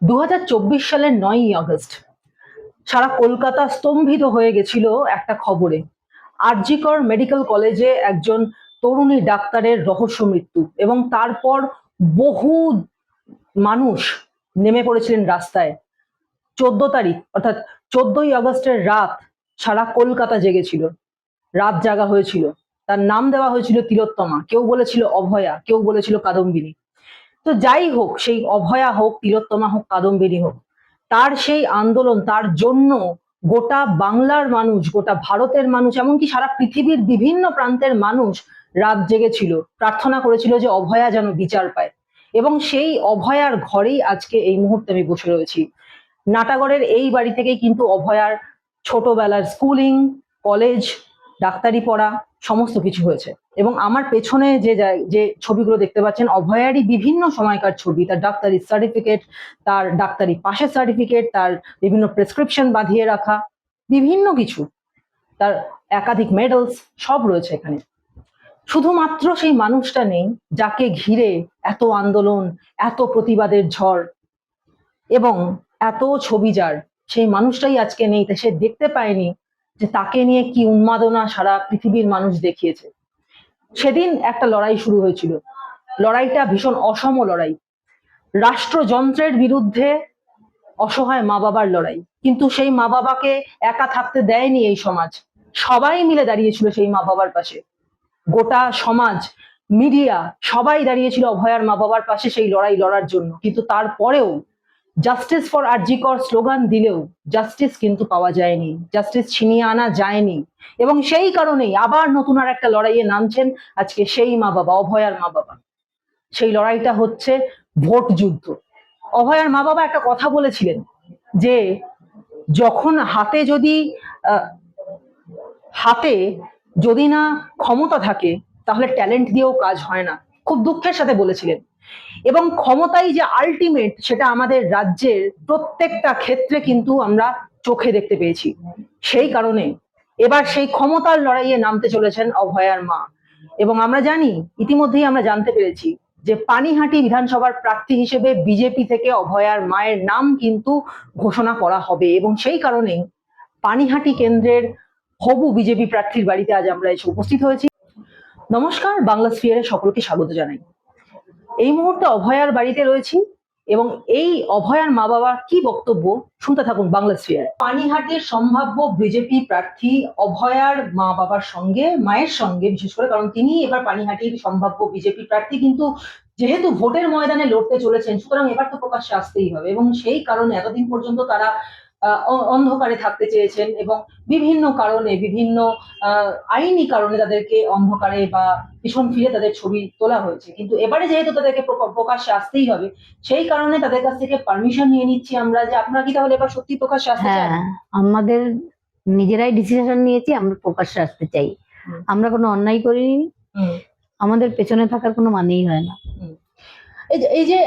2024 সালের 9ই আগস্ট সারা কলকাতা স্তম্ভিত হয়ে গেছিল একটা খবরে। আরজি কর মেডিকেল কলেজে একজন তরুণী ডাক্তারের রহস্য মৃত্যু, এবং তারপর বহু মানুষ নেমে পড়েছিলেন রাস্তায়। 14 তারিখ অর্থাৎ 14ই আগস্টের রাত সারা কলকাতা জেগেছিল, রাত জাগা হয়েছিল। তার নাম দেওয়া হয়েছিল তিলোত্তমা, কেউ বলেছিল অভয়া, কেউ বলেছিল কাদম্বিনী। তো যাই হোক, সেই অভয়া হোক, তিলোত্তমা হোক, কাদম্বিনী হোক, তার সেই আন্দোলন, তার জন্য গোটা বাংলার মানুষ, গোটা ভারতের মানুষ, এমনকি সারা পৃথিবীর বিভিন্ন প্রান্তের মানুষ রাত জেগেছিল, প্রার্থনা করেছিল যে অভয়া যেন বিচার পায়। এবং সেই অভয়ার ঘরেই আজকে এই মুহূর্তে আমি বসে রয়েছি। নাটাগড়ের এই বাড়ি থেকেই কিন্তু অভয়ার ছোটবেলার স্কুলিং, কলেজ, ডাক্তারি পড়া সমস্ত কিছু হয়েছে। এবং আমার পেছনে যে ছবিগুলো দেখতে পাচ্ছেন, অভয়ারই বিভিন্ন সময়কার ছবি। তার ডাক্তারি সার্টিফিকেট, তার ডাক্তারি পাশের সার্টিফিকেট, তার বিভিন্ন প্রেসক্রিপশন বাঁধিয়ে রাখা, বিভিন্ন কিছু, তার একাধিক মেডেলস সব রয়েছে এখানে। শুধুমাত্র সেই মানুষটা নেই যাকে ঘিরে এত আন্দোলন, এত প্রতিবাদের ঝড় এবং এত ছবি। যার সেই মানুষটাই আজকে নেই, সে দেখতে পায়নি যে তাকে নিয়ে কি উন্মাদনা সারা পৃথিবীর মানুষ দেখিয়েছে। সেদিন একটা লড়াই শুরু হয়েছিল, লড়াইটা ভীষণ অসম লড়াই, রাষ্ট্রযন্ত্রের বিরুদ্ধে অসহায় মা বাবার লড়াই। কিন্তু সেই মা বাবাকে একা থাকতে দেয়নি এই সমাজ, সবাই মিলে দাঁড়িয়েছিল সেই মা বাবার পাশে। গোটা সমাজ, মিডিয়া, সবাই দাঁড়িয়েছিল অভয়ার মা বাবার পাশে সেই লড়াই লড়ার জন্য। কিন্তু তারপরেও জাস্টিস ফর আরজি কর স্লোগান দিলেও জাস্টিস কিন্তু পাওয়া যায়নি, জাস্টিস ছিনিয়ে আনা যায়নি। এবং সেই কারণেই আবার নতুন আর একটা লড়াইয়ে নামছেন আজকে সেই মা বাবা, অভয়ার মা বাবা। সেই লড়াইটা হচ্ছে ভোট যুদ্ধ। অভয়ার মা বাবা একটা কথা বলেছিলেন যে যখন হাতে যদি না ক্ষমতা থাকে, তাহলে ট্যালেন্ট দিয়েও কাজ হয় না, খুব দুঃখের সাথে বলেছিলেন। এবং ক্ষমতাই যে আলটিমেট, সেটা আমাদের রাজ্যের প্রত্যেকটা ক্ষেত্রে কিন্তু আমরা চোখে দেখতে পেয়েছি। সেই কারণে এবার সেই ক্ষমতার লড়াইয়ে নামতে চলেছেন অভয়ার মা। এবং আমরা জানি, ইতিমধ্যেই আমরা জানতে পেরেছি যে পানিহাটি বিধানসভার প্রার্থী হিসেবে বিজেপি থেকে অভয়ার মায়ের নাম কিন্তু ঘোষণা করা হবে। এবং সেই কারণেই পানিহাটি কেন্দ্রের হবু বিজেপি প্রার্থীর বাড়িতে আজ আমরা এসে উপস্থিত হয়েছি। নমস্কার, বাংলা স্ফিয়ারে সকলকে স্বাগত জানাই। এই মুহূর্তে অভয়ার বাড়িতে রয়েছি এবং এই অভয়ার মা বাবার কি বক্তব্য শুনতে থাকুন বাংলা স্ফিয়ার। পানিহাটির সম্ভাব্য বিজেপি প্রার্থী অভয়ার মা বাবার সঙ্গে, মায়ের সঙ্গে বিশেষ করে, কারণ তিনি এবার পানিহাটির সম্ভাব্য বিজেপি প্রার্থী। কিন্তু যেহেতু ভোটের ময়দানে লড়তে চলেছেন, সুতরাং এবার তো প্রকাশ্যে আসতেই হবে। এবং সেই কারণে এতদিন পর্যন্ত তারা অন্ধকারে থাকতে চেয়েছেন এবং বিভিন্ন কারণে, বিভিন্ন আইনি কারণে তাদেরকে অন্ধকারে বা পিছন ফিরে তাদের ছবি তোলা হয়েছে। কিন্তু এবারে যেহেতু তাদেরকে প্রকাশ্যে আসতেই হবে, সেই কারণে তাদের কাছ থেকে পারমিশন নিয়ে নিচ্ছি আমরা যে আপনারা কি তাহলে এবার সত্যি প্রকাশ্যে আসতে চান? হ্যাঁ, আমাদের নিজেরাই ডিসিশন নিয়েছি, আমরা প্রকাশ্যে আসতে চাই। আমরা কোনো অন্যায় করিনি, আমাদের পেছনে থাকার কোনো মানেই হয় না। এই যে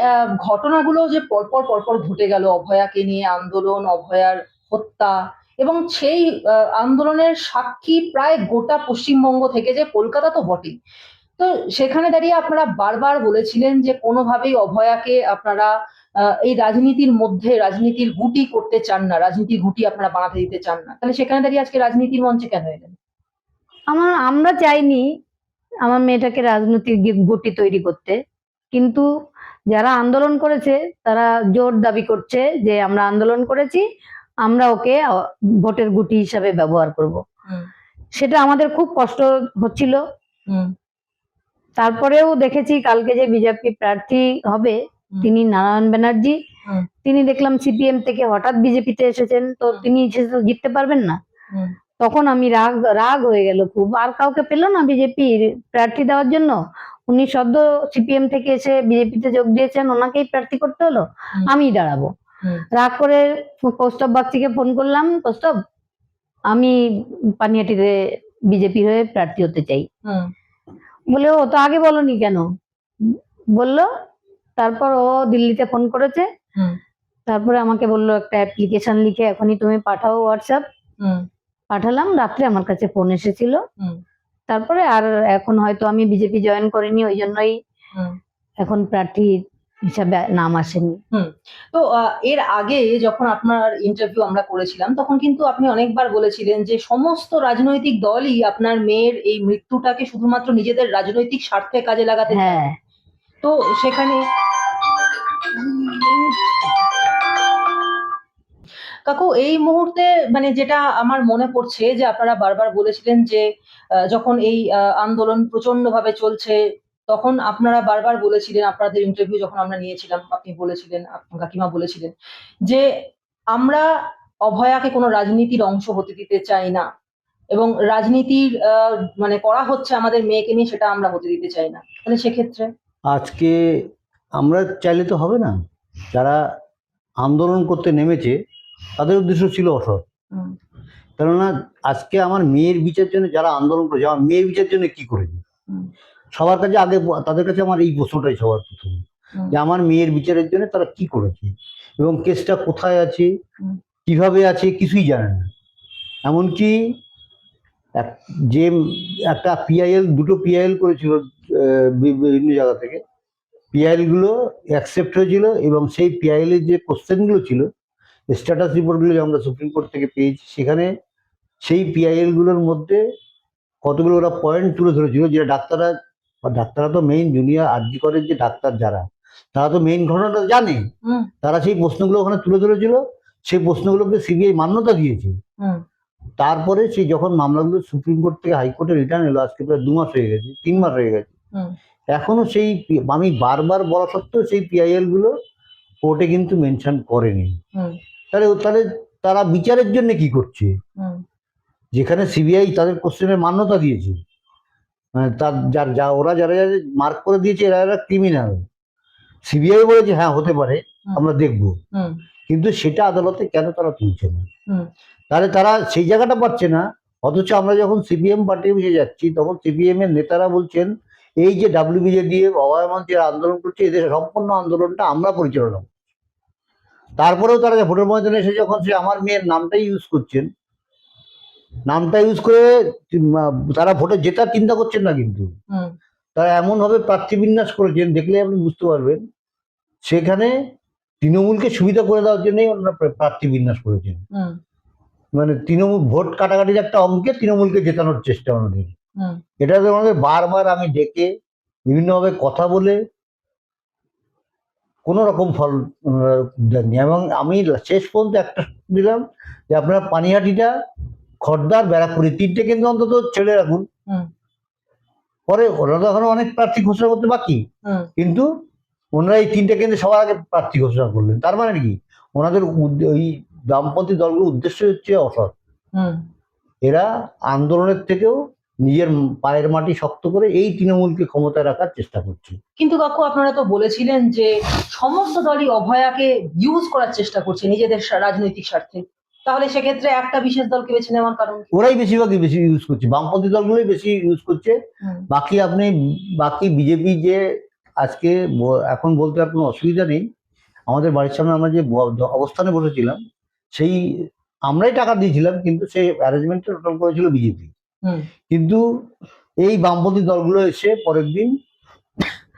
ঘটনাগুলো যে পরপর ঘটে গেল, অভয়াকে নিয়ে আন্দোলন, অভয়ার হত্যা, এবং সেই আন্দোলনের সাক্ষী প্রায় গোটা পশ্চিমবঙ্গ থেকে, যে কলকাতা তো বটেই। তো সেখানে দাঁড়িয়ে আপনারা বারবার বলেছিলেন যে কোনোভাবেই অভয়াকে আপনারা এই রাজনীতির মধ্যে, রাজনীতির গুটি করতে চান না, রাজনীতির গুটি আপনারা বানাতে দিতে চান না। তাহলে সেখানে দাঁড়িয়ে আজকে রাজনীতির মঞ্চে কেন এলেন? আমরা চাইনি আমার মেয়েটাকে রাজনৈতিক গুটি তৈরি করতে, কিন্তু যারা আন্দোলন করেছে তারা জোর দাবি করছে যে আমরা আন্দোলন করেছি, আমরা ওকে ভোটের গুটি হিসাবে ব্যবহার করব। সেটা আমাদের খুব কষ্ট হচ্ছিল। তারপরেও দেখেছি কালকে যে বিজেপি প্রার্থী হবে তিনি নারায়ণ ব্যানার্জি, তিনি দেখলাম সিপিএম থেকে হঠাৎ বিজেপিতে এসেছেন, তো তিনি জিততে পারবেন না। তখন আমি রাগ হয়ে গেল খুব, আর কাউকে পেল না বিজেপির প্রার্থী দেওয়ার জন্য। উনি সদ্য সিপিএম থেকে এসে বিজেপিতে যোগ দিয়েছেন, ওনাকেই প্রার্থী করতে হলো, আমি দাঁড়াবো। রাগ করে কৌস্তব বাগচিকে ফোন করলাম, কৌস্তব আমি পানিহাটিতে বিজেপি হয়ে প্রার্থী হতে চাই। বলে ও তো আগে বলনি কেন, বললো। তারপর ও দিল্লিতে ফোন করেছে, তারপরে আমাকে বললো একটা অ্যাপ্লিকেশন লিখে এখনই তুমি পাঠাও হোয়াটসঅ্যাপ। পাঠালাম, রাত্রে আমার কাছে ফোন এসেছিল। তারপরে আর এখন হয়তো আমি বিজেপি জয়েন করিনি, ওই জন্যই এখন প্রার্থী হিসাবে নাম আসেনি। তো এর আগে যখন আপনার ইন্টারভিউ আমরা করেছিলাম তখন কিন্তু আপনি অনেকবার বলেছিলেন যে সমস্ত রাজনৈতিক দলই আপনার মেয়ের এই মৃত্যুটাকে শুধুমাত্র নিজেদের রাজনৈতিক স্বার্থে কাজে লাগাতে চায়। হ্যাঁ, তো সেখানে কাকু এই মুহূর্তে মানে যেটা আমার মনে পড়ছে যে আপনারা বারবার বলেছিলেন যে যখন এই আন্দোলন প্রচন্ড ভাবে চলছে তখন আপনারা বারবার বলেছিলেন, আপনাদের ইন্টারভিউ যখন আমরা নিয়েছিলাম আপনি বলেছিলেন, আপনার কাকিমা বলেছিলেন যে আমরা অভয়াকে কোনো রাজনীতির অংশ হতে দিতে চাই না এবং রাজনীতির মানে করা হচ্ছে আমাদের মেয়েকে নিয়ে সেটা আমরা হতে দিতে চাই না। তাহলে সেক্ষেত্রে আজকে আমরা চাইলে তো হবে না। যারা আন্দোলন করতে নেমেছে তাদের উদ্দেশ্য ছিল অসৎ। হুম, কেননা আজকে আমার মেয়ের বিচারের জন্য যারা আন্দোলন করেছে, আমার মেয়ের বিচারের জন্য কি করেছে, হুম, সবার কাছে আগে তাদের কাছে আমার এই প্রশ্নটাই সবার প্রথম, হুম, যে আমার মেয়ের বিচারের জন্য তারা কি করেছে এবং কেসটা কোথায় আছে, হুম, কিভাবে আছে, কিছুই জানে না। এমনকি যে একটা পিআইএল, দুটো পিআইএল করেছিল বিভিন্ন জায়গা থেকে, পিআইএল গুলো অ্যাকসেপ্ট হয়েছিল এবং সেই পিআইএল এর যে কোশ্চেনগুলো ছিল, স্ট্যাটাস রিপোর্টগুলো যে আমরা সুপ্রিম কোর্ট থেকে পেয়েছি, সেখানে সেই পিআইএল গুলোর মধ্যে কতগুলো ওরা পয়েন্ট তুলে ধরেছিল, যেটা ডাক্তাররা তো মেইন জুনিয়র আরজি করের যে ডাক্তার যারা, তারা তো মেইন ঘটনাটা জানে। হুম, তারা সেই প্রশ্নগুলো ওখানে তুলে ধরেছিল, সেই প্রশ্নগুলোকে সিবিআই মান্যতা দিয়েছে। হুম, তারপরে সেই যখন মামলাগুলো সুপ্রিম কোর্ট থেকে হাইকোর্টে রিটার্ন এলো, আজকে প্রায় 2 মাস হয়ে গেছে, 3 মাস হয়ে গেছে, হুম, এখনো সেই আমি বারবার বলা সত্ত্বেও সেই পিআইএল গুলো কোর্টে কিন্তু মেনশন করেনি। হুম, তাহলে তাহলে তারা বিচারের জন্য কি করছে, হুম, যেখানে সিবিআই তাদের কোশ্চেনের মান্যতা দিয়েছে, মানে তার যা ওরা যারা যারা মার্ক করে দিয়েছে এরা এরা ক্রিমিনাল, সিবিআই বলেছে হ্যাঁ হতে পারে, আমরা দেখবো, হুম, কিন্তু সেটা আদালতে কেন তারা তুলছে না? হুম, তাহলে তারা সেই জায়গাটা পাচ্ছে না। অথচ আমরা যখন সিপিএম পার্টি অফিসে যাচ্ছি তখন সিপিএম এর নেতারা বলছেন এই যে ডাব্লিউবিজেডিএফ অভয় মঞ্চের আন্দোলন করছে, এদের সম্পূর্ণ আন্দোলনটা আমরা পরিচালনা করছি। তারপরেও তারা ভোটের ময়দানে এসে যখন সে আমার মেয়ের নামটাই ইউজ করছেন, নামটা ইউজ করে তারা ভোটে জেতার চিন্তা করছেন না, কিন্তু হুম, তারা এমন ভাবে প্রার্থী বিন্যাস করেছেন, দেখলে আপনি বুঝতে পারবেন সেখানে তৃণমূলকে সুবিধা করে দেওয়ার জন্যই ওনারা প্রার্থী বিন্যাস করেছেন। হুম, মানে তৃণমূল ভোট কাটাকাটির একটা অঙ্কে তৃণমূলকে জেতানোর চেষ্টা ওনাদের। হুম, এটা তো আমাদের বারবার আমি ডেকে বিভিন্নভাবে কথা বলে কোনো রকম ফল দেননি, এবং আমি শেষ পর্যন্ত একটা দিলাম যে আপনারা পানিহাটিটা, খড়দার, ব্যারাকপুরি 3টে কিন্তু অন্তত ছেড়ে রাখুন। হুম, পরে ওরা তো এখনো অনেক প্রার্থী ঘোষণা করতে বাকি, হুম, কিন্তু ওনারা এই 3টে কেন্দ্রে সবার আগে প্রার্থী ঘোষণা করলেন। তার মানে কি, ওনাদের ওই বামপন্থী দলগুলোর উদ্দেশ্য হচ্ছে অসৎ। হুম। এরা আন্দোলনের থেকেও নিজের পায়ের মাটি শক্ত করে এই তৃণমূলকে ক্ষমতায় রাখার চেষ্টা করছে। কিন্তু কাকু আপনারা তো বলেছিলেন যে সমস্ত দলই অভয়াকে ইউজ করার চেষ্টা করছে নিজেদের রাজনৈতিক স্বার্থে। তাহলে সেক্ষেত্রে একটা বিশেষ দলকে বেছে নেওয়ার কারণ কি? ওরাই বেশিরভাগই বেশি ইউজ করছে, বামপন্থী দলগুলোই বেশি ইউজ করছে। হুম, বাকি বিজেপি যে আজকে এখন বলতে আর কোনো অসুবিধা নেই, আমাদের বাড়ির সামনে আমরা যে অবস্থানে বসেছিলাম সেই আমরাই টাকা দিয়েছিলাম, কিন্তু সেই অ্যারেঞ্জমেন্টটা টোটাল করেছিল বিজেপি। হুম, কিন্তু এই বামপন্থী দলগুলো এসে পরের দিন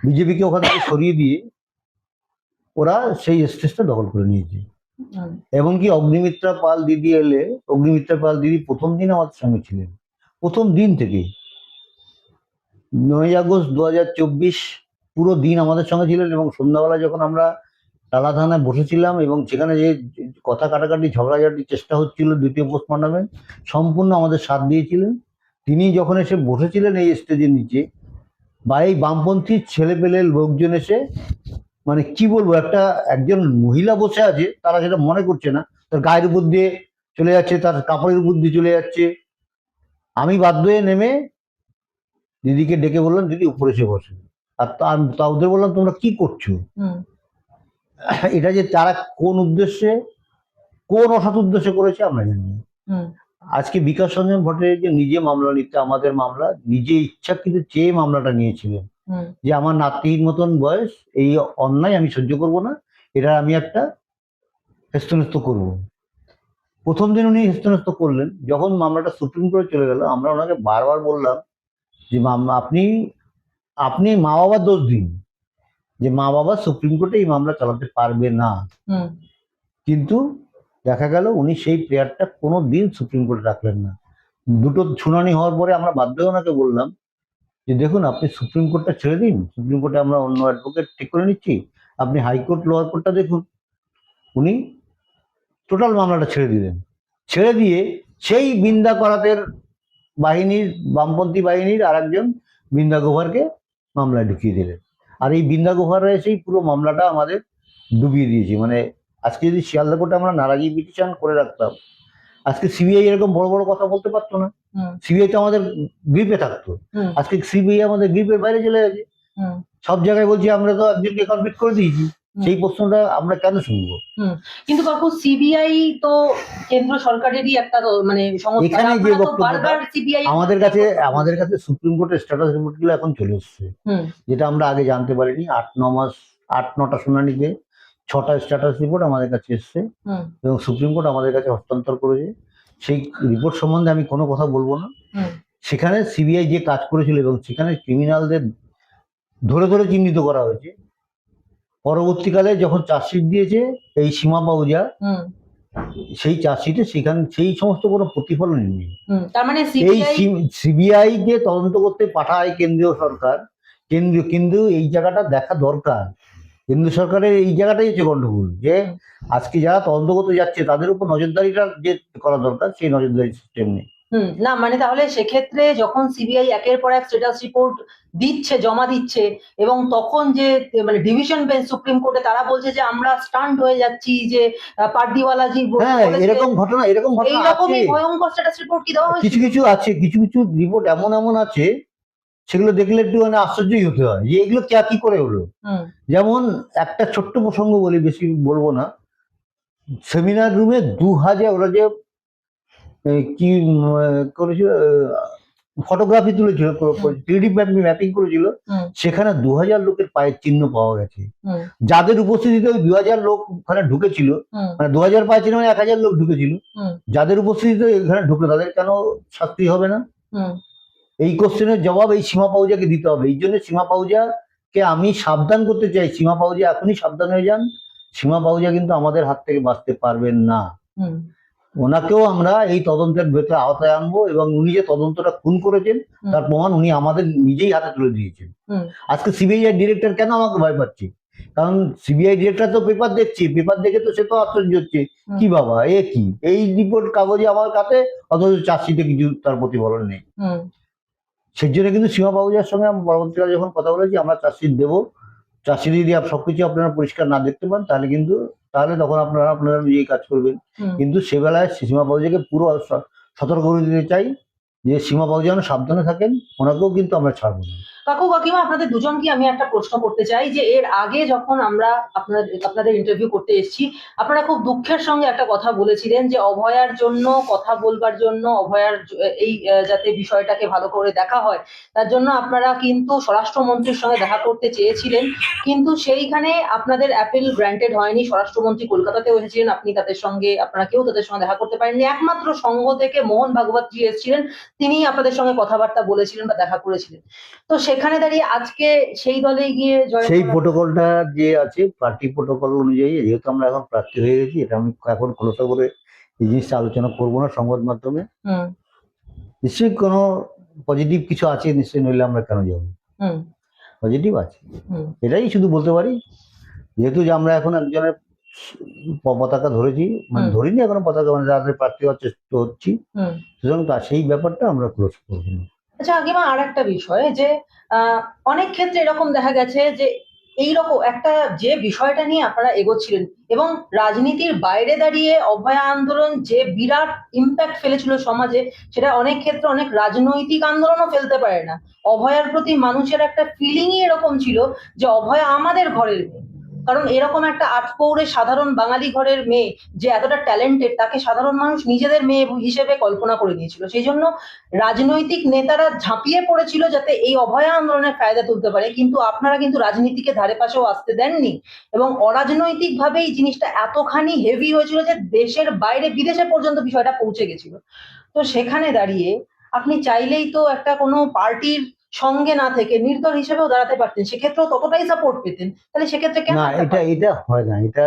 বিজেপিকে ওখান থেকে সরিয়ে দিয়ে ওরা সেই স্টেজটা দখল করে নিয়েছে। হুম, এমনকি অগ্নিমিত্রা পাল দিদি এলে, অগ্নিমিত্রা পাল দিদি প্রথম দিন আমাদের সঙ্গে ছিলেন, প্রথম দিন থেকে 9 আগস্ট 2024 পুরো দিন আমাদের সঙ্গে ছিলেন। এবং সন্ধ্যাবেলা যখন আমরা টালা থানায় বসেছিলাম এবং সেখানে যে কথা কাটাকাটি ঝগড়াঝাটির চেষ্টা হচ্ছিল দ্বিতীয় পোস্টমর্টমে, সম্পূর্ণ আমাদের সাথ দিয়েছিলেন। তিনি যখন এসে বসেছিলেন এই স্টেজের নিচে, বা এই বামপন্থী ছেলেপেলে লোকজন এসে, মানে কি বলবো, একজন মহিলা বসে আছে, তারা সেটা মনে করছে না, তার গায়ের উপর দিয়ে চলে যাচ্ছে, তার কাপড়ের উপর দিয়ে চলে যাচ্ছে। আমি বাধ্য হয়ে নেমে দিদিকে ডেকে বললাম দিদি উপরে এসে বসে, আর তা ওদের বললাম তোমরা কি করছো। হুম, এটা যে তারা কোন উদ্দেশ্যে, কোন অসৎ উদ্দেশ্যে করেছে আমরা জানি না। হুম, আজকে বিকাশ রঞ্জন ভট্টাচার্য যে নিজে মামলা নিতে, আমাদের মামলা নিজে ইচ্ছাকৃত চেয়ে মামলাটা নিয়েছিলেন, হুম, যে আমার নাতির মতন বয়স, এই অন্যায় আমি সহ্য করব না, এটা আমি একটা হেস্তনেস্ত করব। প্রথম দিন উনি হেস্তনেস্ত করলেন। যখন মামলাটা সুপ্রিম কোর্টে চলে গেল, আমরা ওনাকে বারবার বললাম যে আপনি আপনি মা বাবার দোষ দিন, যে মা বাবা সুপ্রিম কোর্টে এই মামলা চালাতে পারবে না, হুম কিন্তু দেখা গেল উনি সেই প্রেয়ারটা কোনো দিন সুপ্রিম কোর্টে রাখলেন না। দুটো শুনানি হওয়ার পরে আমরা বাধ্য হয়ে ওনাকে বললাম যে দেখুন আপনি সুপ্রিম কোর্টটা ছেড়ে দিন, সুপ্রিম কোর্টে আমরা অন্য অ্যাডভোকেট ঠিক করে নিচ্ছি, আপনি হাইকোর্ট লোয়ার কোর্টটা দেখুন। উনি টোটাল মামলাটা ছেড়ে দিলেন। ছেড়ে দিয়ে সেই বৃন্দা করাতের বাহিনীর, বামপন্থী বাহিনীর আর একজন বৃন্দা গোভারকে মামলায় ঢুকিয়ে দিলেন। আর এই বৃন্দা গোভাররা এসেই পুরো মামলাটা আমাদের ডুবিয়ে দিয়েছে। মানে আজকে যদি শিয়ালদা কোর্টে আমরা নারাজি পিটিশন করে রাখতাম, আজকে সিবিআই এরকম বড় বড় কথা বলতে পারতো না। হুম সিবিআই তো আমাদের গ্রিপে থাকতো, হুম আজকে সিবিআই আমাদের গ্রিপের বাইরে চলে গেছে। হুম সব জায়গায় বলছি আমরা তো একজনকে কনভিক্ট করে দিয়েছি, সেই প্রশ্নটা আমরা কেন শুনবো? কিন্তু কাকু সিবিআই তো কেন্দ্র সরকারেরই একটা মানে সংস্থা, এখানে যে আপনারা তো বক্তব্যটা বারবার সিবিআই আমাদের কাছে সুপ্রিম কোর্টের স্ট্যাটাস রিপোর্ট গুলো এখন চলে এসছে, যেটা আমরা আগে জানতে পারিনি। 8-9টা শুনানিতে 6টা স্ট্যাটাস রিপোর্ট আমাদের কাছে এসছে এবং সুপ্রিম কোর্ট আমাদের কাছে হস্তান্তর করেছে। সেই রিপোর্ট সম্বন্ধে আমি কোনো কথা বলবো না। সেখানে সিবিআই যে কাজ করেছিল এবং সেখানে ক্রিমিনালদের ধরে ধরে চিহ্নিত করা হয়েছে। পরবর্তীকালে যখন চার্জশিট দিয়েছে এই সীমা পাউজা, সেই চার্জশিটে সেখানে সেই সমস্ত কোনো প্রতিফলন নেই। তার মানে এই সিবিআই যে তদন্ত করতে পাঠায় কেন্দ্রীয় সরকার, কিন্তু এই জায়গাটা দেখা দরকার। কেন্দ্র সরকারের এই জায়গাটাই হচ্ছে গন্ডগোল, যে আজকে যারা তদন্ত করতে যাচ্ছে তাদের উপর নজরদারিটা যে করা দরকার, সেই নজরদারি সিস্টেম নেই। না মানে তাহলে সেক্ষেত্রে যখন সিবিআই একের পর এক স্ট্যাটাস রিপোর্ট দিচ্ছে, জমা দিচ্ছে, এবং তখন যে মানে ডিভিশন বেঞ্চ সুপ্রিম কোর্টে তারা বলছে যে আমরা স্টান্ট হয়ে যাচ্ছি যে পার্দিওয়ালাজি এরকম ঘটনা এইরকমই ভয়ঙ্কর স্ট্যাটাস রিপোর্ট কি দেওয়া হয়েছে? কিছু আছে, কিছু রিপোর্ট এমন আছে সেগুলো দেখলে একটু মানে আশ্চর্যই হতে হয় যে এগুলো কি করে হলো। যেমন একটা ছোট্ট প্রসঙ্গ বলি, বেশি বলবো না। সেমিনার রুমে 2000 ওরা যে কি করেছিল, ফটোগ্রাফি তুলেছিল, 3D ম্যাপিং করেছিল, সেখানে 2000 লোকের পায়ের চিহ্ন পাওয়া গেছে। যাদের উপস্থিতিতে ওই 2000 লোক ওখানে ঢুকেছিল, মানে 2000 পায়ের চিহ্ন মানে 1000 লোক ঢুকেছিল, যাদের উপস্থিতিতে এখানে ঢুকলো তাদের কেন শাস্তি হবে না? এই কোশ্চেনের জবাব এই সীমা পাউজাকে দিতে হবে। এই জন্য সীমা পাউজাকে আমি সাবধান করতে চাই, সীমা পাউজা এখনই সাবধান হয়ে যান। সীমা পাউজা কিন্তু আমাদের হাত থেকে বাঁচতে পারবেন না। ওনাকেও আমরা এই তদন্তের ভেতরে আওতায় আনবো এবং উনি যে তদন্তটা খুন করেছেন তার প্রমাণ উনি আমাদের নিজেই হাতে তুলে দিয়েছেন। আজকে সিবিআই ডিরেক্টর কেন আমাকে ভয় পাচ্ছে? কারণ সিবিআই ডিরেক্টর তো পেপার দেখছে, পেপার দেখে তো সে তো আশ্চর্য হচ্ছে, কি বাবা এ কি, এই রিপোর্ট কাগজে আমার কাছে, অথচ চার্জশিটে কিছু তার প্রতিফলন নেই। সেই জন্য কিন্তু সীমা পাউজার সঙ্গে আমি পরবর্তীকালে যখন কথা বলেছি আমরা চার্জশিট দেবো, চার্জশিটে যদি সবকিছু আপনারা পরিষ্কার না দেখতে পান তাহলে তখন আপনারা নিজেই কাজ করবেন। কিন্তু সেবেলায় সীমা পাউজাকে পুরো সতর্ক করে দিতে চাই যে সীমা পাউজা যেন সাবধানে থাকেন, ওনাকেও কিন্তু আমরা ছাড়বো না। কাকু কাকিমা আপনাদের দুজনকে আমি একটা প্রশ্ন করতে চাই যে এর আগে যখন আমরা আপনাদের ইন্টারভিউ করতে এসেছি, আপনারা খুব দুঃখের সঙ্গে একটা কথা বলেছিলেন যে অভয়ার জন্য কথা বলবার জন্য, অভয়ার এই যাতে বিষয়টাকে ভালো করে দেখা হয় তার জন্য আপনারা কিন্তু স্বরাষ্ট্রমন্ত্রীর সঙ্গে দেখা করতে চেয়েছিলেন, কিন্তু সেইখানে আপনাদের অ্যাপিল গ্র্যান্টেড হয়নি। স্বরাষ্ট্রমন্ত্রী কলকাতাতেও এসেছিলেন, আপনারা কেউ তাদের সঙ্গে দেখা করতে পারেননি। একমাত্র সংঘ থেকে মোহন ভাগবতজি এসেছিলেন, তিনি আপনাদের সঙ্গে কথাবার্তা বলেছিলেন বা দেখা করেছিলেন। তো সেখানে দাঁড়িয়ে আজকে সেই দলে গিয়ে সেই প্রটোকলটা যে আছে, পার্টি প্রটোকল অনুযায়ী, যেহেতু আমরা এখন প্রার্থী হয়ে গেছি, এটা আমি এখন খোলসা করে এই জিনিসটা আলোচনা করবো না সংবাদ মাধ্যমে। নিশ্চয়ই কোনো পজিটিভ কিছু আছে, নিশ্চয়ই, নইলে আমরা কেন যাবো? পজিটিভ আছে, এটাই শুধু বলতে পারি। যেহেতু যে আমরা এখন একজনের পতাকা ধরেছি, মানে ধরিনি এখনো পতাকা, মানে যাদের প্রার্থী হওয়ার চেষ্টা হচ্ছি, সুতরাং সেই ব্যাপারটা আমরা ক্লোজ করবো না। আচ্ছা কাকিমা, আর একটা বিষয় যে অনেক ক্ষেত্রে এরকম দেখা গেছে যে এইরকম একটা যে বিষয়টা নিয়ে আপনারা এগোচ্ছিলেন এবং রাজনীতির বাইরে দাঁড়িয়ে অভয়া আন্দোলন যে বিরাট ইম্প্যাক্ট ফেলেছিল সমাজে, সেটা অনেক ক্ষেত্রে অনেক রাজনৈতিক আন্দোলনও ফেলতে পারে না। অভয়ার প্রতি মানুষের একটা ফিলিংই এরকম ছিল যে অভয়া আমাদের ঘরের মেয়ে। কারণ এরকম একটা আটপৌরে সাধারণ বাঙালি ঘরের মেয়ে যে এতটা ট্যালেন্টেড, তাকে সাধারণ মানুষ নিজেদের মেয়ে হিসেবে কল্পনা করে নিয়েছিল। সেই জন্য রাজনৈতিক নেতারা ঝাঁপিয়ে পড়েছিল যাতে এই অভয়া আন্দোলনের ফায়দা তুলতে পারে, কিন্তু আপনারা কিন্তু রাজনীতিকে ধারে পাশেও আসতে দেননি এবং অরাজনৈতিক ভাবে এই জিনিসটা এতখানি হেভি হয়েছিল যে দেশের বাইরে বিদেশে পর্যন্ত বিষয়টা পৌঁছে গেছিল। তো সেখানে দাঁড়িয়ে আপনি চাইলেই তো একটা কোনো পার্টির সঙ্গে না থেকে নির্দল হিসেবেও দাঁড়াতে পারতেন, সেক্ষেত্রেও ততটাই সাপোর্ট পেতেন, তাহলে সেক্ষেত্রে কেন না, একটা এটা এটা হয় না, এটা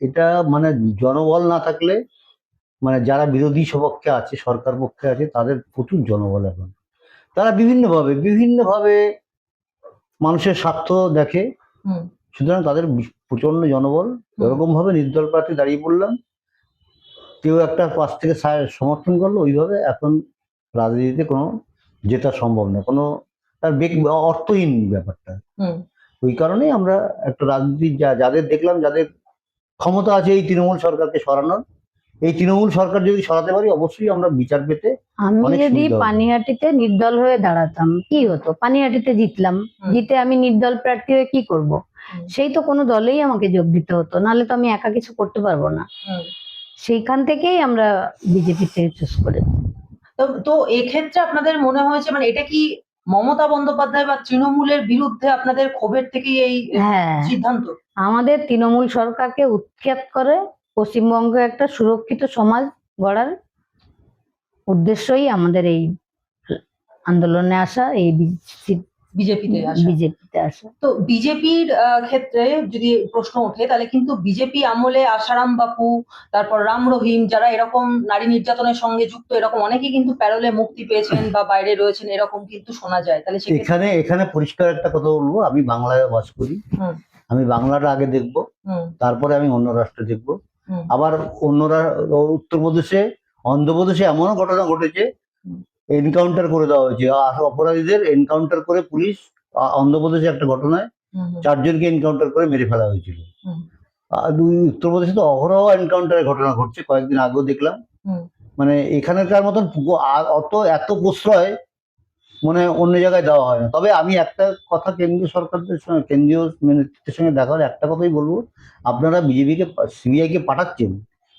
এটা মানে জনবল না থাকলে, মানে যারা বিরোধী সপক্ষে আছে, সরকার পক্ষে আছে, তাদের প্রচুর জনবল এখন। তারা বিভিন্নভাবে মানুষের স্বার্থ দেখে, হুম, সুতরাং তাদের প্রচন্ড জনবল। এরকম ভাবে নির্দল প্রার্থী দাঁড়িয়ে পড়লাম, কেউ একটা পাশ থেকে সমর্থন করলো, ওইভাবে এখন রাজনীতিতে কোনো জেতা সম্ভব না, কোনো তার অর্থহীন ব্যাপারটা। হুম। ওই কারণেই আমরা একটা রাজনীতি যাদের দেখলাম, যাদের ক্ষমতা আছে এই তৃণমূল সরকারকে সরানোর, এই তৃণমূল সরকার যদি সরাতে পারি, অবশ্যই আমরা বিচার পেতে আমি অনেক যদি সুবিধা হবে। পানিহাটিতে নির্দল হয়ে দাঁড়াতাম কি হতো, পানিহাটিতে জিতলাম, জিতে আমি নির্দল প্রার্থী হয়ে কি করব? সেই তো কোনো দলেই আমাকে যোগ দিতে হতো, নাহলে তো আমি একা কিছু করতে পারবো না। সেইখান থেকেই আমরা বিজেপিতে চুজ করে। তো এক্ষেত্রে আপনাদের মনে হয়েছে মানে এটা কি মমতা বন্দ্যোপাধ্যায় বা তৃণমূলের বিরুদ্ধে আপনাদের ক্ষোভের থেকেই এই হ্যাঁ, সিদ্ধান্ত? আমাদের তৃণমূল সরকারকে উৎখাত করে পশ্চিমবঙ্গে একটা সুরক্ষিত সমাজ গড়ার উদ্দেশ্যই আমাদের এই আন্দোলনে আসা, এই বিজেপিতে আসা। বিজেপিতে আসা। তো বিজেপির ক্ষেত্রে যদি প্রশ্ন ওঠে, তাহলে কিন্তু বিজেপি আমলে আশারাম বাপু, তারপর রাম রহিম, যারা এরকম নারী নির্যাতনের সঙ্গে যুক্ত, এরকম অনেকেই কিন্তু প্যারোলে মুক্তি পেয়েছেন বা বাইরে রয়েছেন, এরকম কিন্তু শোনা যায়। তাহলে সেক্ষেত্রে এখানে এখানে পরিষ্কার একটা কথা বলবো, আমি বাংলায় বাস করি, হুম, আমি বাংলাটা আগে দেখবো, হুম, তারপরে আমি অন্য রাষ্ট্র দেখবো। হুম, আবার অন্যরা উত্তরপ্রদেশে, অন্ধ্রপ্রদেশে এমনও ঘটনা ঘটেছে, হুম, এনকাউন্টার করে দেওয়া হয়েছে, অপরাধীদের এনকাউন্টার করে পুলিশ, অন্ধ্রপ্রদেশে একটা ঘটনায় হুম, 4 জনকে এনকাউন্টার করে মেরে ফেলা হয়েছিল। হুম, আর উত্তরপ্রদেশে তো অহরহ এনকাউন্টারের ঘটনা ঘটছে, কয়েকদিন আগেও দেখলাম। হুম, মানে এখানকার মতন এত প্রশ্রয় মানে অন্য জায়গায় দেওয়া হয় না। তবে আমি একটা কথা কেন্দ্রীয় সরকারদের সঙ্গে, কেন্দ্রীয় নেতৃত্বের সঙ্গে দেখা হলে একটা কথাই বলবো, আপনারা বিজেপিকে, সিবিআই কে পাঠাচ্ছেন,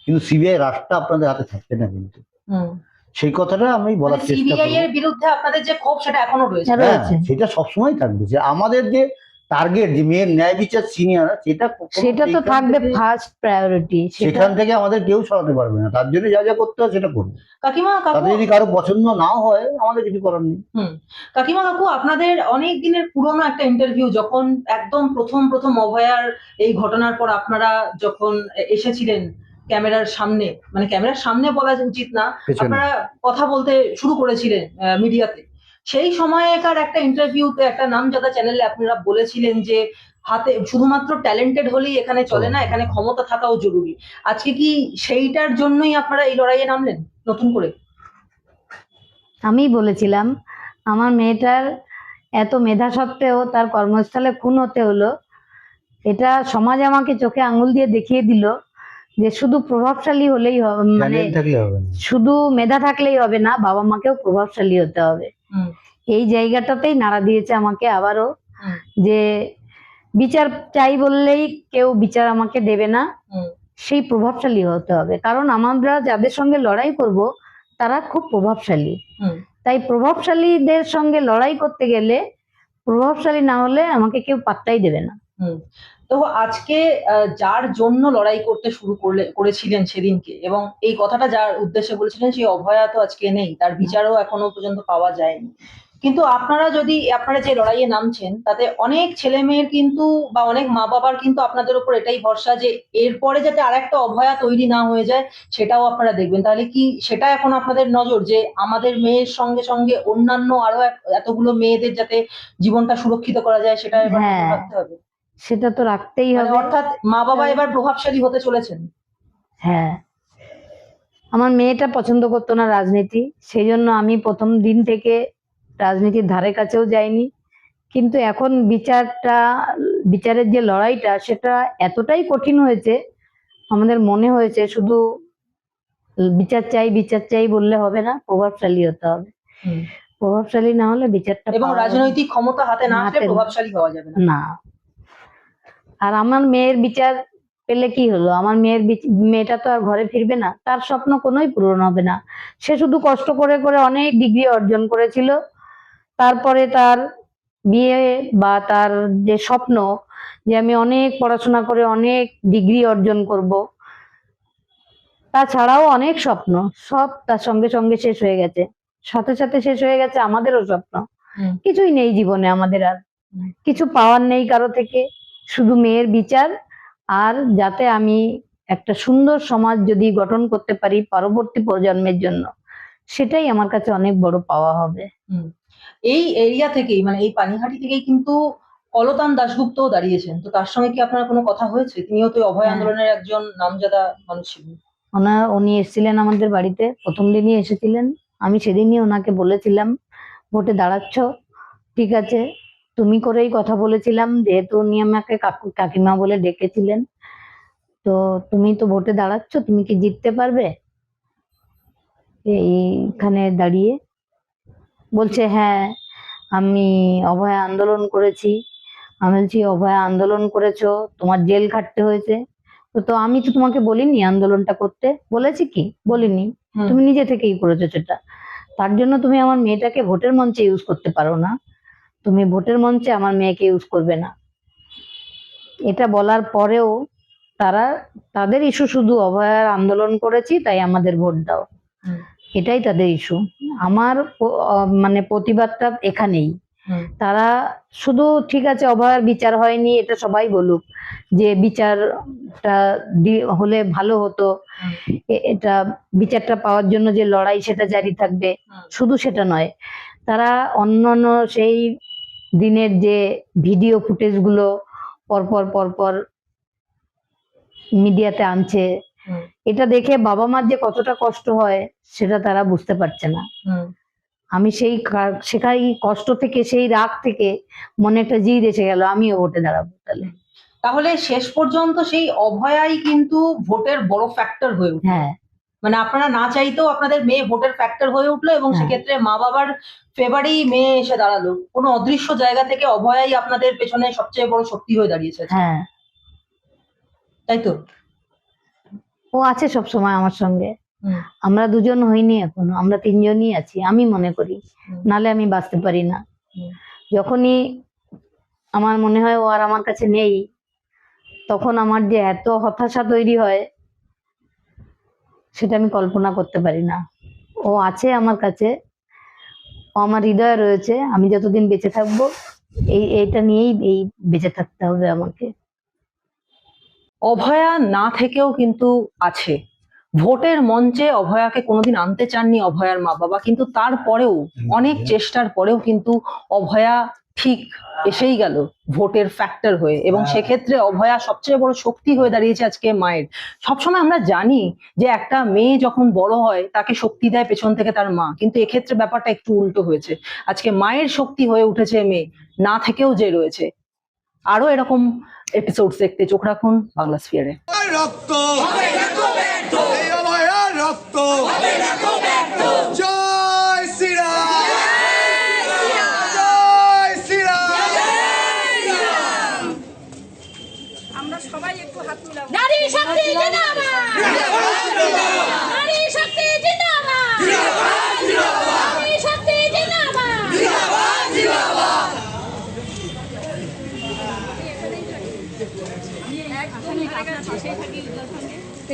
কিন্তু সিবিআই রাস্তা আপনাদের হাতে থাকছে না কিন্তু। হুম। সেই কথাটা আমি বলার চেষ্টা সিবিআই করবো। এর বিরুদ্ধে আপনাদের যে ক্ষোভ সেটা এখনো রয়েছে। হ্যাঁ, সেটা সবসময় থাকবে, যে আমাদের যে টার্গেট, যে মেয়ের ন্যায় বিচার সিনিয়র, সেটা সেটা তো থাকবে ফার্স্ট প্রায়োরিটি, সেখান থেকে আমাদের কেউ সরাতে পারবে না। তার জন্য যা যা করতে হয় সেটা করবো। কাকিমা তাতে কাকু, যদি কারো পছন্দ না হয়, আমাদের কিছু করার নেই। কাকিমা কাকু, আপনাদের অনেক দিনের পুরনো একটা ইন্টারভিউ, যখন একদম প্রথম অভয়ার এই ঘটনার পর আপনারা যখন এসেছিলেন ক্যামেরার সামনে, মানে ক্যামেরার সামনে বলা উচিত না, পেছনে। আপনারা কথা বলতে শুরু করেছিলেন মিডিয়াতে, সেই সময়কার একটা ইন্টারভিউতে একটা নামজাদা চ্যানেলে আপনারা বলেছিলেন যে হাতে শুধুমাত্র ট্যালেন্টেড হলেই এখানে চলে না, এখানে ক্ষমতা থাকাও জরুরি। আজকে কি সেইটার জন্যই আপনারা এই লড়াইয়ে নামলেন নতুন করে? আমি বলেছিলাম আমার মেয়েটার এত মেধা সত্ত্বেও তার কর্মস্থলে খুন হতে হলো, এটা সমাজ আমাকে চোখে আঙুল দিয়ে দেখিয়ে দিল যে শুধু প্রভাবশালী হলেই হবে, মানে Talent থাকলে হবে না। শুধু মেধা থাকলেই হবে না, বাবা মাকেও প্রভাবশালী হতে হবে। এই জায়গাটাতেই নাড়া দিয়েছে আমাকে আবারও, যে বিচার চাই বললেই কেউ বিচার আমাকে দেবে না, সেই প্রভাবশালী হতে হবে। কারণ আমরা যাদের সঙ্গে লড়াই করব তারা খুব প্রভাবশালী, তাই প্রভাবশালীদের সঙ্গে লড়াই করতে গেলে প্রভাবশালী না হলে আমাকে কেউ পাত্তাই দেবে না। তো আজকে যার জন্য লড়াই করতে শুরু করেছিলেন সেদিনকে, এবং এই কথাটা যার উদ্দেশ্যে বলেছিলেন, সেই অভয়া তো আজকে নেই, তার বিচারও এখনো পর্যন্ত পাওয়া যায়নি। কিন্তু আপনারা যে লড়াইয়ে নামছেন, তাতে অনেক ছেলে মেয়ের কিন্তু বা অনেক মা বাবার কিন্তু আপনাদের উপর এটাই ভরসা যে এরপরে যাতে আরেকটা অভয়া তৈরি না হয়ে যায়, সেটাও আপনারা দেখবেন। তাহলে কি সেটা এখন আপনাদের নজর, যে আমাদের মেয়ের সঙ্গে সঙ্গে অন্যান্য আরো এতগুলো মেয়েদের যাতে জীবনটা সুরক্ষিত করা যায়, সেটা এবার নজর রাখতে হবে? সেটা তো রাখতেই হবে। অর্থাৎ মা বাবা এবার প্রভাবশালী হতে চলেছেন। হ্যাঁ, আমার মেয়েটা পছন্দ করতো না রাজনীতি, সেই জন্য আমি প্রথম দিন থেকে রাজনীতির ধারে কাছেও যাইনি। কিন্তু এখন বিচারের যে লড়াইটা, সেটা এতটাই কঠিন হয়েছে, আমাদের মনে হয়েছে শুধু বিচার চাই বললে হবে না, প্রভাবশালী হতে হবে। প্রভাবশালী না হলে বিচারটা, এবং রাজনৈতিক ক্ষমতা হাতে না আসলে প্রভাবশালী হওয়া যাবে না। আর আমার মেয়ের বিচার পেলে কি হলো, আমার মেয়েটা তো আর ঘরে ফিরবে না, তার স্বপ্ন কোনোই পূরণ হবে না। সে শুধু কষ্ট করে করে অনেক ডিগ্রি অর্জন করেছিল, তারপরে তার বিয়ে বা তার যে স্বপ্ন যে আমি অনেক পড়াশোনা করে অনেক ডিগ্রি অর্জন করব, তাছাড়াও অনেক স্বপ্ন, সব তার সঙ্গে সঙ্গে শেষ হয়ে গেছে, সাথে সাথে শেষ হয়ে গেছে আমাদেরও স্বপ্ন। কিছুই নেই জীবনে আমাদের, আর কিছু পাওয়ার নেই কারো থেকে, শুধু মেয়ের বিচার। আর যাতে আমি একটা সুন্দর সমাজ যদি গঠন করতে পারি পরবর্তী প্রজন্মের জন্য, সেটাই আমার কাছে অনেক বড় পাওয়া হবে। এই এরিয়া থেকেই, মানে এই পানিহাটি থেকেই কিন্তু কলতান দাশগুপ্ত দাঁড়িয়েছেন, তো তার সঙ্গে কি আপনার কোনো কথা হয়েছে? তিনিও তো অভয় হ্যাঁ। আন্দোলনের একজন নামজাদা মানুষ ছিলেন। উনি এসেছিলেন আমাদের বাড়িতে, প্রথম দিনই এসেছিলেন। আমি সেদিনই ওনাকে বলেছিলাম, ভোটে দাঁড়াচ্ছ, ঠিক আছে, তুমি করেই কথা বলেছিলাম, যেহেতু উনি আমাকে কাকিমা বলে ডেকেছিলেন, তো তুমি তো ভোটে দাঁড়াচ্ছ, তুমি কি জিততে পারবে? এইখানে দাঁড়িয়ে বলছে, হ্যাঁ আমি অভয়া আন্দোলন করেছি। আমি বলছি, অভয়া আন্দোলন করেছো, তোমার জেল খাটতে হয়েছে, তো আমি তো তোমাকে বলিনি আন্দোলনটা করতে, বলেছি কি? বলিনি। তুমি নিজে থেকেই করেছো সেটা। তার জন্য তুমি আমার মেয়েটাকে ভোটের মঞ্চে ইউজ করতে পারো না, তুমি ভোটের মঞ্চে আমার মেয়েকে ইউজ করবে না। এটা বলার পরেও তাদের ইস্যু শুধু অভয়ার আন্দোলন করেছি তাই আমাদের ভোট দাও, এটাই তাদের ইস্যু। আমার মানে প্রতিবাদটা এখানেই। তারা শুধু, ঠিক আছে অভয়ার বিচার হয়নি, এটা সবাই বলুক, যে বিচারটা হলে ভালো হতো, এটা বিচারটা পাওয়ার জন্য যে লড়াই সেটা জারি থাকবে, শুধু সেটা নয়, তারা অন্যান্য সেই দিনের যে ভিডিও ফুটেজ গুলো পরপর পরপর মিডিয়াতে আনছে, এটা দেখে বাবা মার যে কতটা কষ্ট হয় সেটা তারা বুঝতে পারছে না। আমি সেই কষ্ট থেকে, সেই রাগ থেকে মনে একটা জিদ এসে গেল, আমিও ভোটে দাঁড়াবো। তাহলে শেষ পর্যন্ত সেই অভয়াই কিন্তু ভোটের বড় ফ্যাক্টর হয়ে উঠল। হ্যাঁ, মানে আপনারা না চাইতেও আপনাদের মেয়ে ভোটের ফ্যাক্টর হয়ে উঠলো, এবং সেক্ষেত্রে মা বাবার ফেভারেই মেয়ে এসে দাঁড়ালো। কোনো অদৃশ্য জায়গা থেকে অভয়াই আপনাদের পেছনে সবচেয়ে বড় শক্তি হয়ে দাঁড়িয়েছে। হ্যাঁ, তাই তো? ও আছে সব সময় আমার সঙ্গে। আমরা দুজন হইনি এখনো, আমরা তিনজনই আছি আমি মনে করি, নালে আমি বাঁচতে পারি না। যখনই আমার মনে হয় ও আর আমার কাছে নেই, তখন আমার যে এত হতাশা তৈরি হয় সেটা আমি কল্পনা করতে পারি না। ও আছে আমার কাছে, ও আমার হৃদয়ে রয়েছে। আমি যতদিন বেঁচে থাকবো এইটা নিয়েই বেঁচে থাকতে হবে আমাকে। অভয়া না থেকেও কিন্তু আছে। ভোটের মঞ্চে অভয়াকে কোনোদিন আনতে চাননি অভয়ার মা বাবা, কিন্তু তারপরেও অনেক চেষ্টার পরেও কিন্তু অভয়া ঠিক এসেই গেল ভোটের ফ্যাক্টর হয়ে, এবং সেক্ষেত্রে অভয়া সবচেয়ে বড় শক্তি হয়ে দাঁড়িয়েছে আজকে মায়ের। সবসময় আমরা জানি যে একটা মেয়ে যখন বড় হয় তাকে শক্তি দেয় পেছন থেকে তার মা, কিন্তু এক্ষেত্রে ব্যাপারটা একটু উল্টো হয়েছে। আজকে মায়ের শক্তি হয়ে উঠেছে মেয়ে, না থেকেও যে রয়েছে। আরো এরকম এপিসোড দেখতে চোখ রাখুন বাংলা স্ফিয়ারে। রক্ত এই অভয়ার রক্ত, জয় শ্রীরাম, জয় শ্রীরাম। আমরা সবাই একটু হাত মিলাবো। নারী শক্তি জিন্দাবাদ, নারী শক্তি জিন্দাবাদ, নারী শক্তি জিন্দাবাদ।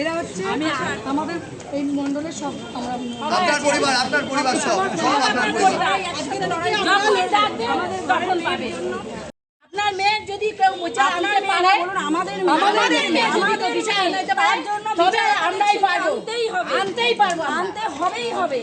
এরা হচ্ছে আমাদের এই মন্ডলের সব, আমরা আপনার পরিবার সব আপনার পরিবার। আপনার মেয়ের যদি কেউ মোচা আনতে পারে, আমাদের মেয়ে যদি বিচার আনতে পারে, তার জন্য আমরাই পারবো, আনতেই পারবো, আনতে হবেই হবে।